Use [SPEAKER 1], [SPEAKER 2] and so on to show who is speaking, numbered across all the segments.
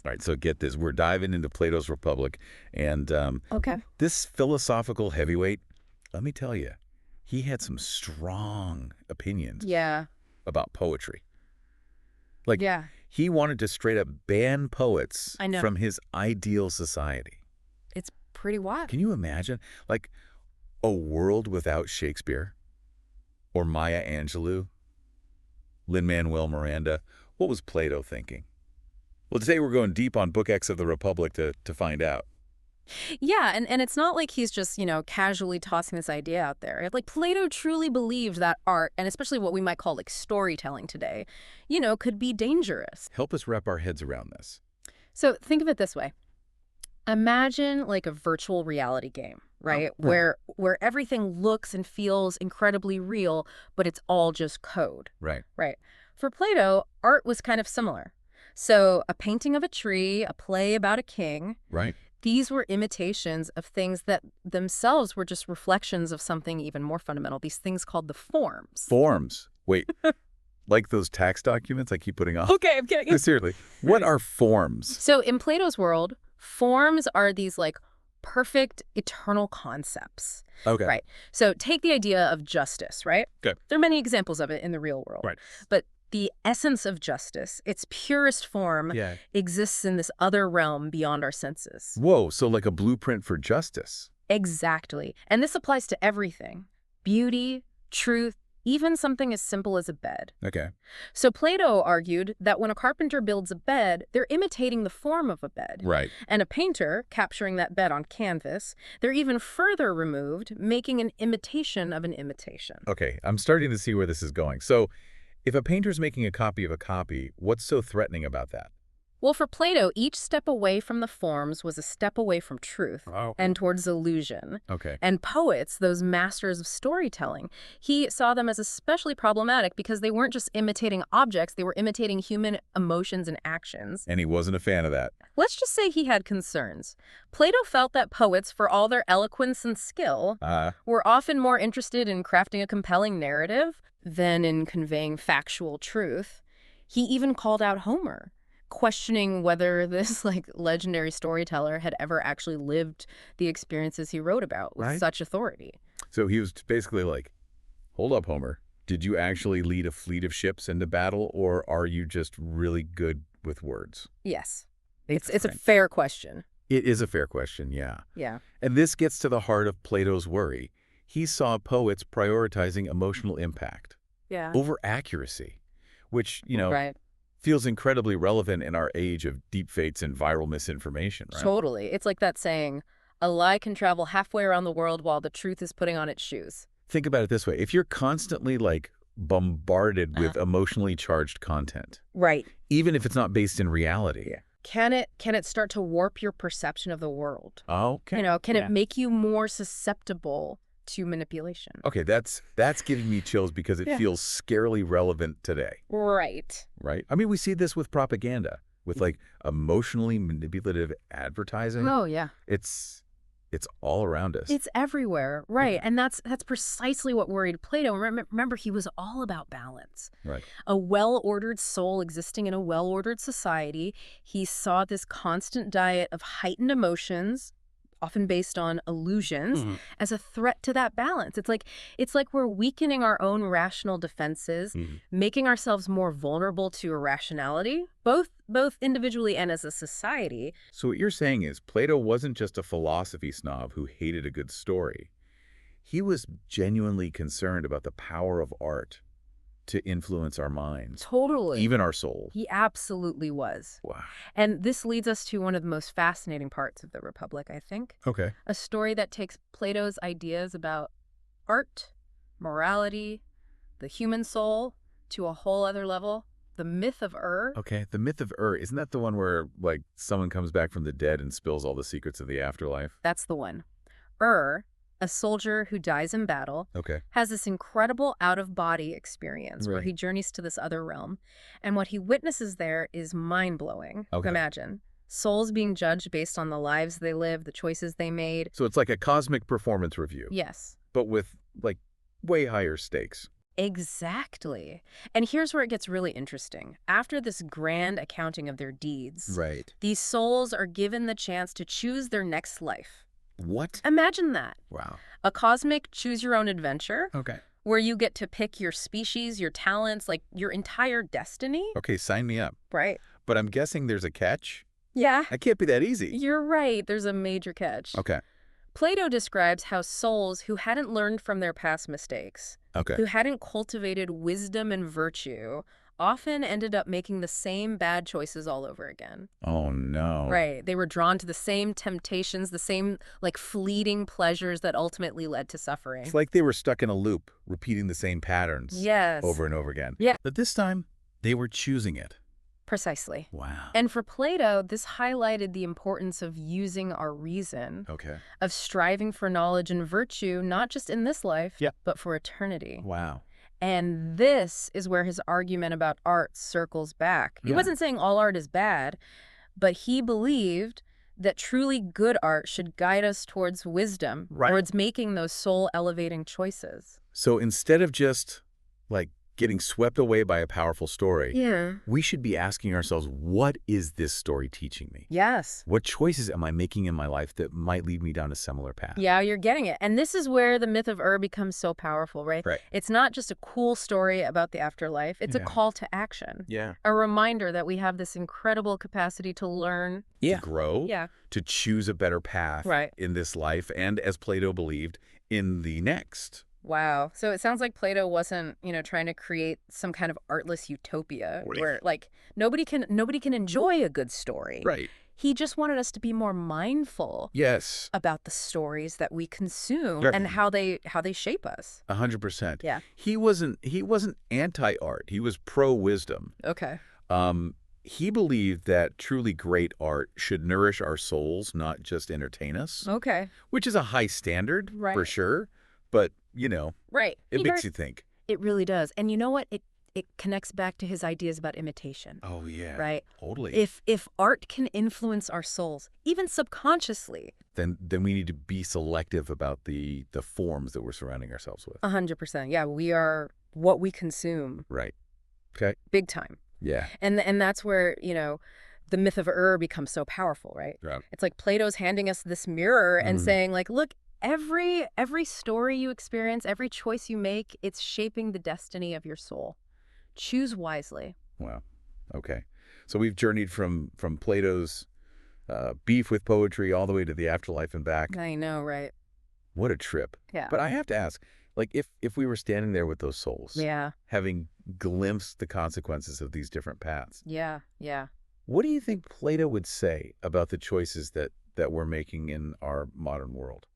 [SPEAKER 1] All right, so get this. We're diving into Plato's Republic, and
[SPEAKER 2] Okay.
[SPEAKER 1] this philosophical heavyweight, let me tell you, he had some strong opinions
[SPEAKER 2] Yeah.
[SPEAKER 1] about poetry. Like,
[SPEAKER 2] Yeah.
[SPEAKER 1] he wanted to straight up ban poets
[SPEAKER 2] I know.
[SPEAKER 1] from his ideal society.
[SPEAKER 2] It's pretty wild.
[SPEAKER 1] Can you imagine? Like, a world without Shakespeare or Maya Angelou, Lin-Manuel Miranda. What was Plato thinking? Well, today we're going deep on Book X of the Republic to find out.
[SPEAKER 2] Yeah, and it's not like he's just, casually tossing this idea out there. Like, Plato truly believed that art, and especially what we might call like storytelling today, could be dangerous.
[SPEAKER 1] Help us wrap our heads around this.
[SPEAKER 2] So think of it this way. Imagine like a virtual reality game, right? Where everything looks and feels incredibly real, but it's all just code.
[SPEAKER 1] Right.
[SPEAKER 2] Right. For Plato, art was kind of similar. So a painting of a tree, a play about a king,
[SPEAKER 1] Right.
[SPEAKER 2] these were imitations of things that themselves were just reflections of something even more fundamental, these things called the forms.
[SPEAKER 1] Forms. Wait, like those tax documents I keep putting off?
[SPEAKER 2] Okay, I'm kidding.
[SPEAKER 1] Seriously, what are forms?
[SPEAKER 2] So in Plato's world, forms are these like perfect eternal concepts.
[SPEAKER 1] Okay.
[SPEAKER 2] Right. So take the idea of justice, right?
[SPEAKER 1] Okay.
[SPEAKER 2] There are many examples of it in the real world.
[SPEAKER 1] Right.
[SPEAKER 2] But the essence of justice, its purest form, exists in this other realm beyond our senses.
[SPEAKER 1] Whoa, so like a blueprint for justice.
[SPEAKER 2] Exactly. And this applies to everything. Beauty, truth, even something as simple as a bed.
[SPEAKER 1] Okay.
[SPEAKER 2] So Plato argued that when a carpenter builds a bed, they're imitating the form of a bed.
[SPEAKER 1] Right.
[SPEAKER 2] And a painter, capturing that bed on canvas, they're even further removed, making an imitation of an imitation.
[SPEAKER 1] Okay, I'm starting to see where this is going. So, if a painter's making a copy of a copy, what's so threatening about that?
[SPEAKER 2] Well, for Plato, each step away from the forms was a step away from truth
[SPEAKER 1] Oh.
[SPEAKER 2] and towards illusion.
[SPEAKER 1] Okay.
[SPEAKER 2] And poets, those masters of storytelling, he saw them as especially problematic because they weren't just imitating objects, they were imitating human emotions and actions.
[SPEAKER 1] And he wasn't a fan of that.
[SPEAKER 2] Let's just say he had concerns. Plato felt that poets, for all their eloquence and skill, were often more interested in crafting a compelling narrative than in conveying factual truth. He even called out Homer, questioning whether this legendary storyteller had ever actually lived the experiences he wrote about with such authority.
[SPEAKER 1] So he was basically like, hold up, Homer. Did you actually lead a fleet of ships into battle, or are you just really good with words?
[SPEAKER 2] Yes. It's a fair question.
[SPEAKER 1] It is a fair question, yeah.
[SPEAKER 2] Yeah.
[SPEAKER 1] And this gets to the heart of Plato's worry. He saw poets prioritizing emotional impact over accuracy, which, feels incredibly relevant in our age of deepfakes and viral misinformation, right?
[SPEAKER 2] Totally. It's like that saying, a lie can travel halfway around the world while the truth is putting on its shoes.
[SPEAKER 1] Think about it this way. If you're constantly bombarded with emotionally charged content,
[SPEAKER 2] right,
[SPEAKER 1] even if it's not based in reality,
[SPEAKER 2] can it start to warp your perception of the world?
[SPEAKER 1] Okay.
[SPEAKER 2] Can it make you more susceptible to manipulation?
[SPEAKER 1] Okay, that's giving me chills because it feels scarily relevant today.
[SPEAKER 2] Right.
[SPEAKER 1] Right? I mean, we see this with propaganda, with emotionally manipulative advertising.
[SPEAKER 2] Oh, yeah.
[SPEAKER 1] It's all around us.
[SPEAKER 2] It's everywhere, right? And that's precisely what worried Plato. Remember, he was all about balance.
[SPEAKER 1] Right.
[SPEAKER 2] A well-ordered soul existing in a well-ordered society. He saw this constant diet of heightened emotions, often based on illusions, as a threat to that balance. It's like we're weakening our own rational defenses, making ourselves more vulnerable to irrationality, both individually and as a society.
[SPEAKER 1] So what you're saying is Plato wasn't just a philosophy snob who hated a good story. He was genuinely concerned about the power of art to influence our minds.
[SPEAKER 2] Totally.
[SPEAKER 1] Even our souls.
[SPEAKER 2] He absolutely was.
[SPEAKER 1] Wow.
[SPEAKER 2] And this leads us to one of the most fascinating parts of the Republic, I think.
[SPEAKER 1] Okay.
[SPEAKER 2] A story that takes Plato's ideas about art, morality, the human soul to a whole other level. The myth of
[SPEAKER 1] Okay, the myth of isn't that the one where, someone comes back from the dead and spills all the secrets of the afterlife?
[SPEAKER 2] That's the one. A soldier who dies in battle, has this incredible out-of-body experience where he journeys to this other realm. And what he witnesses there is mind-blowing. Imagine. Souls being judged based on the lives they lived, the choices they made.
[SPEAKER 1] So it's like a cosmic performance review.
[SPEAKER 2] Yes.
[SPEAKER 1] But with, way higher stakes.
[SPEAKER 2] Exactly. And here's where it gets really interesting. After this grand accounting of their deeds,
[SPEAKER 1] Right.
[SPEAKER 2] these souls are given the chance to choose their next life.
[SPEAKER 1] What?
[SPEAKER 2] Imagine that.
[SPEAKER 1] Wow.
[SPEAKER 2] A cosmic choose-your-own-adventure
[SPEAKER 1] Okay.
[SPEAKER 2] where you get to pick your species, your talents, like your entire destiny.
[SPEAKER 1] Okay, sign me up.
[SPEAKER 2] Right.
[SPEAKER 1] But I'm guessing there's a catch?
[SPEAKER 2] Yeah,
[SPEAKER 1] That can't be that easy.
[SPEAKER 2] you're right. There's a major catch.
[SPEAKER 1] Okay.
[SPEAKER 2] Plato describes how souls who hadn't learned from their past mistakes,
[SPEAKER 1] Okay.
[SPEAKER 2] who hadn't cultivated wisdom and virtue, often ended up making the same bad choices all over again.
[SPEAKER 1] Oh, no.
[SPEAKER 2] Right. They were drawn to the same temptations, the same, like, fleeting pleasures that ultimately led to suffering.
[SPEAKER 1] It's like they were stuck in a loop, repeating the same patterns
[SPEAKER 2] Yes.
[SPEAKER 1] over and over again.
[SPEAKER 2] Yeah.
[SPEAKER 1] But this time, they were choosing it.
[SPEAKER 2] Precisely.
[SPEAKER 1] Wow.
[SPEAKER 2] And for Plato, this highlighted the importance of using our reason,
[SPEAKER 1] Okay.
[SPEAKER 2] of striving for knowledge and virtue, not just in this life,
[SPEAKER 1] Yeah.
[SPEAKER 2] but for eternity.
[SPEAKER 1] Wow.
[SPEAKER 2] And this is where his argument about art circles back. He
[SPEAKER 1] Yeah.
[SPEAKER 2] wasn't saying all art is bad, but he believed that truly good art should guide us towards wisdom,
[SPEAKER 1] Right.
[SPEAKER 2] towards making those soul-elevating choices.
[SPEAKER 1] So instead of just, like, getting swept away by a powerful story,
[SPEAKER 2] Yeah.
[SPEAKER 1] we should be asking ourselves, what is this story teaching me?
[SPEAKER 2] Yes.
[SPEAKER 1] What choices am I making in my life that might lead me down a similar path?
[SPEAKER 2] Yeah, you're getting it. And this is where the myth of becomes so powerful, right?
[SPEAKER 1] Right.
[SPEAKER 2] It's not just a cool story about the afterlife. It's a
[SPEAKER 1] Yeah.
[SPEAKER 2] call to action.
[SPEAKER 1] Yeah.
[SPEAKER 2] A reminder that we have this incredible capacity to learn.
[SPEAKER 1] To grow,
[SPEAKER 2] Yeah.
[SPEAKER 1] to choose a better path
[SPEAKER 2] Right.
[SPEAKER 1] in this life, and as Plato believed, in the next.
[SPEAKER 2] Wow. So it sounds like Plato wasn't, trying to create some kind of artless utopia
[SPEAKER 1] Right.
[SPEAKER 2] where, like, nobody can enjoy a good story.
[SPEAKER 1] Right.
[SPEAKER 2] He just wanted us to be more mindful
[SPEAKER 1] Yes.
[SPEAKER 2] about the stories that we consume
[SPEAKER 1] Right.
[SPEAKER 2] and how they shape us.
[SPEAKER 1] 100%.
[SPEAKER 2] Yeah.
[SPEAKER 1] He wasn't anti-art. He was pro-wisdom.
[SPEAKER 2] Okay.
[SPEAKER 1] He believed that truly great art should nourish our souls, not just entertain us,
[SPEAKER 2] Okay.
[SPEAKER 1] which is a high standard for
[SPEAKER 2] Right.
[SPEAKER 1] sure. But,
[SPEAKER 2] Right.
[SPEAKER 1] it makes you think.
[SPEAKER 2] It really does. And you know what? It connects back to his ideas about imitation.
[SPEAKER 1] Oh, yeah.
[SPEAKER 2] Right?
[SPEAKER 1] Totally.
[SPEAKER 2] If art can influence our souls, even subconsciously,
[SPEAKER 1] Then we need to be selective about the forms that we're surrounding ourselves with.
[SPEAKER 2] 100%. Yeah, we are what we consume.
[SPEAKER 1] Right. Okay.
[SPEAKER 2] Big time.
[SPEAKER 1] Yeah.
[SPEAKER 2] And that's where, the myth of becomes so powerful, right?
[SPEAKER 1] Right.
[SPEAKER 2] It's like Plato's handing us this mirror and
[SPEAKER 1] Mhm.
[SPEAKER 2] saying, like, look, every story you experience, every choice you make, it's shaping the destiny of your soul. Choose wisely.
[SPEAKER 1] Wow. Okay. So we've journeyed from Plato's beef with poetry all the way to the afterlife and back.
[SPEAKER 2] I know, right?
[SPEAKER 1] What a trip.
[SPEAKER 2] Yeah.
[SPEAKER 1] But I have to ask, like, if we were standing there with those souls,
[SPEAKER 2] Yeah.
[SPEAKER 1] having glimpsed the consequences of these different paths,
[SPEAKER 2] Yeah. Yeah.
[SPEAKER 1] what do you think Plato would say about the choices that we're making in our modern world?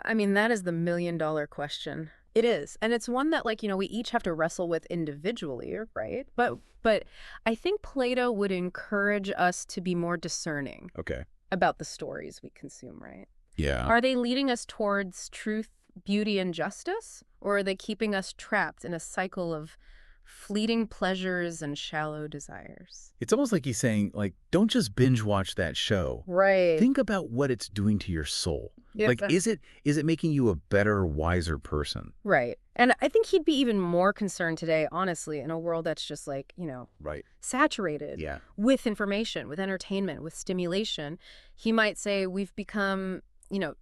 [SPEAKER 2] I mean, that is the million-dollar question. It is. And it's one that, like, we each have to wrestle with individually, right? But I think Plato would encourage us to be more discerning
[SPEAKER 1] Okay.
[SPEAKER 2] about the stories we consume, right?
[SPEAKER 1] Yeah.
[SPEAKER 2] Are they leading us towards truth, beauty, and justice? Or are they keeping us trapped in a cycle of fleeting pleasures and shallow desires?
[SPEAKER 1] It's almost like he's saying, like, don't just binge watch that show.
[SPEAKER 2] Right.
[SPEAKER 1] Think about what it's doing to your soul.
[SPEAKER 2] Yep.
[SPEAKER 1] Like, is it making you a better, wiser person?
[SPEAKER 2] Right. And I think he'd be even more concerned today, honestly, in a world that's just like,
[SPEAKER 1] Right.
[SPEAKER 2] saturated
[SPEAKER 1] Yeah.
[SPEAKER 2] with information, with entertainment, with stimulation. He might say we've become,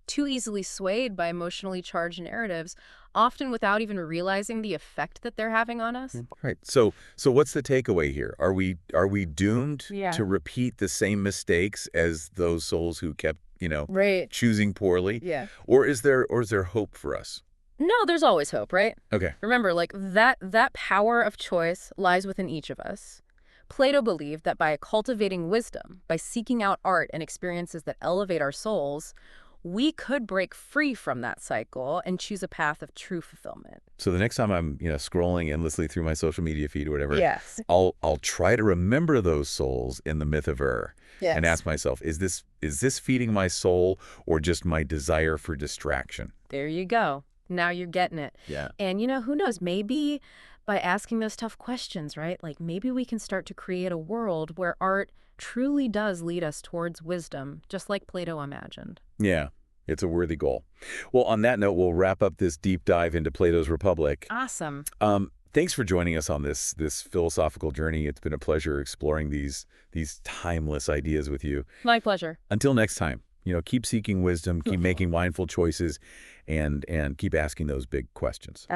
[SPEAKER 2] too easily swayed by emotionally charged narratives, often without even realizing the effect that they're having on us.
[SPEAKER 1] Right. So what's the takeaway here? Are we doomed
[SPEAKER 2] Yeah.
[SPEAKER 1] to repeat the same mistakes as those souls who kept,
[SPEAKER 2] Right.
[SPEAKER 1] choosing poorly?
[SPEAKER 2] Yeah.
[SPEAKER 1] Or is there hope for us?
[SPEAKER 2] No, there's always hope, right?
[SPEAKER 1] Okay.
[SPEAKER 2] Remember, like, that power of choice lies within each of us. Plato believed that by cultivating wisdom, by seeking out art and experiences that elevate our souls, we could break free from that cycle and choose a path of true fulfillment.
[SPEAKER 1] So the next time I'm, scrolling endlessly through my social media feed or whatever,
[SPEAKER 2] Yes.
[SPEAKER 1] I'll try to remember those souls in the myth of
[SPEAKER 2] Yes.
[SPEAKER 1] and ask myself, is this feeding my soul or just my desire for distraction?
[SPEAKER 2] There you go. Now you're getting it.
[SPEAKER 1] Yeah.
[SPEAKER 2] And, who knows, maybe by asking those tough questions, right? Like, maybe we can start to create a world where art truly does lead us towards wisdom, just like Plato imagined.
[SPEAKER 1] Yeah. It's a worthy goal. Well, on that note, we'll wrap up this deep dive into Plato's Republic.
[SPEAKER 2] Awesome.
[SPEAKER 1] Thanks for joining us on this philosophical journey. It's been a pleasure exploring these timeless ideas with you.
[SPEAKER 2] My pleasure.
[SPEAKER 1] Until next time, keep seeking wisdom, keep making mindful choices, and keep asking those big questions.